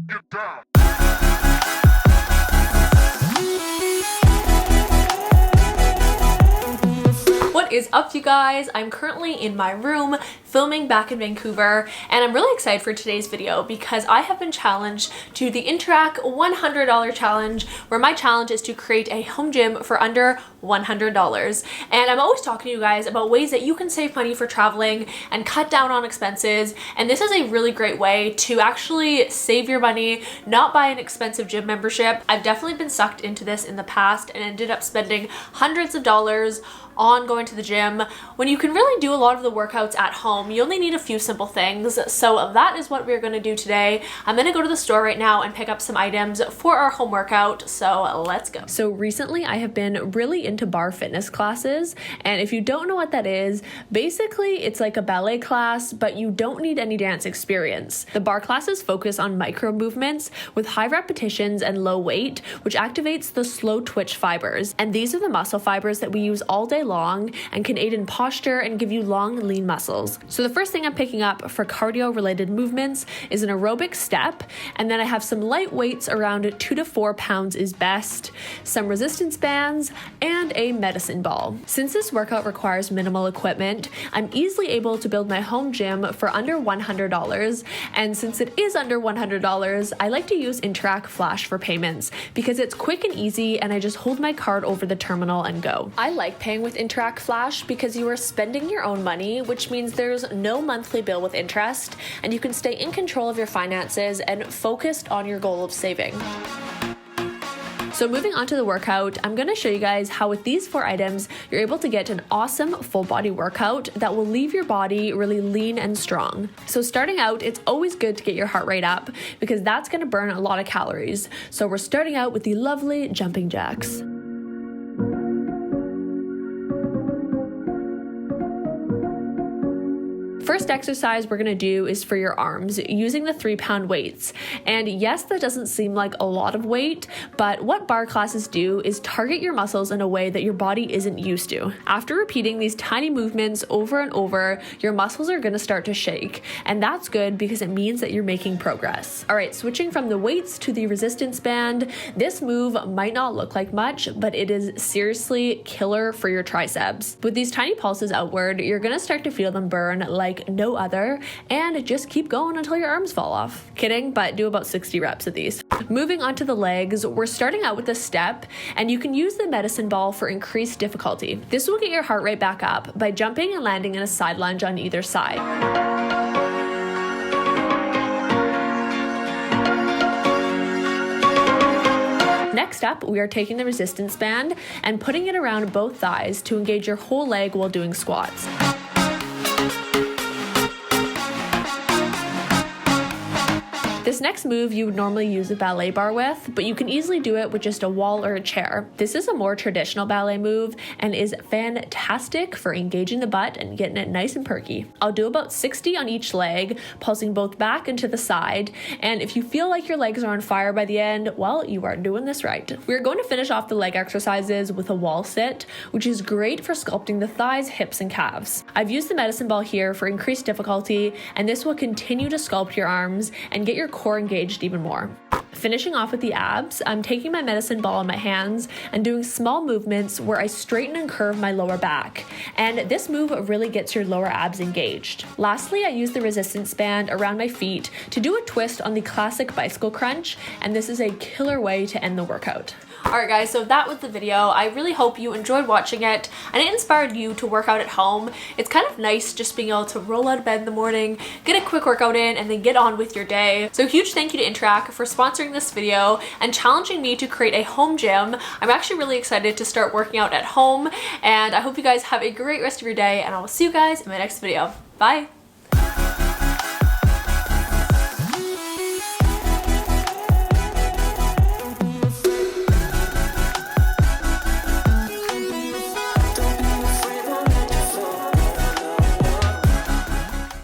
Get down. What is up, you guys? I'm currently in my room filming back in Vancouver, and I'm really excited for today's video because I have been challenged to the Interac $100 challenge, where my challenge is to create a home gym for under $100. And I'm always talking to you guys about ways that you can save money for traveling and cut down on expenses, and this is a really great way to actually save your money, not buy an expensive gym membership. I've definitely been sucked into this in the past and ended up spending hundreds of dollars on going to the gym when you can really do a lot of the workouts at home. You only need a few simple things. So that is what we're going to do today. I'm going to go to the store right now and pick up some items for our home workout. So let's go. So recently I have been really into Barre fitness classes, and if you don't know what that is, basically it's like a ballet class, but you don't need any dance experience. The Barre classes focus on micro movements with high repetitions and low weight, which activates the slow twitch fibers, and these are the muscle fibers that we use all day long and can aid in posture and give you long, lean muscles. So the first thing I'm picking up for cardio related movements is an aerobic step, and then I have some light weights around 2 to 4 pounds is best, some resistance bands, and a medicine ball. Since this workout requires minimal equipment, I'm easily able to build my home gym for under $100, and since it is under $100, I like to use Interac Flash for payments because it's quick and easy, and I just hold my card over the terminal and go. I like paying with Interac Flash because you are spending your own money, which means there's no monthly bill with interest, and you can stay in control of your finances and focused on your goal of saving. So moving on to the workout, I'm going to show you guys how with these 4 items, you're able to get an awesome full body workout that will leave your body really lean and strong. So starting out, it's always good to get your heart rate up because that's going to burn a lot of calories. So we're starting out with the lovely jumping jacks. First exercise we're going to do is for your arms using the 3-pound weights. And yes, that doesn't seem like a lot of weight, but what Barre classes do is target your muscles in a way that your body isn't used to. After repeating these tiny movements over and over, your muscles are going to start to shake. And that's good because it means that you're making progress. All right, switching from the weights to the resistance band. This move might not look like much, but it is seriously killer for your triceps. With these tiny pulses outward, you're going to start to feel them burn like no other, and just keep going until your arms fall off. Kidding, but do about 60 reps of these. Moving on to the legs, we're starting out with a step, and you can use the medicine ball for increased difficulty. This will get your heart rate back up by jumping and landing in a side lunge on either side. Next up, we are taking the resistance band and putting it around both thighs to engage your whole leg while doing squats. This next move you would normally use a ballet bar with, but you can easily do it with just a wall or a chair. This is a more traditional ballet move and is fantastic for engaging the butt and getting it nice and perky. I'll do about 60 on each leg, pulsing both back and to the side, and if you feel like your legs are on fire by the end, well, you are doing this right. We're going to finish off the leg exercises with a wall sit, which is great for sculpting the thighs, hips, and calves. I've used the medicine ball here for increased difficulty, and this will continue to sculpt your arms and get your core engaged even more. Finishing off with the abs, I'm taking my medicine ball in my hands and doing small movements where I straighten and curve my lower back. And this move really gets your lower abs engaged. Lastly, I use the resistance band around my feet to do a twist on the classic bicycle crunch, and this is a killer way to end the workout. Alright guys, so that was the video. I really hope you enjoyed watching it and it inspired you to work out at home. It's kind of nice just being able to roll out of bed in the morning, get a quick workout in, and then get on with your day. So huge thank you to Interac for sponsoring this video and challenging me to create a home gym. I'm actually really excited to start working out at home, and I hope you guys have a great rest of your day, and I will see you guys in my next video. Bye!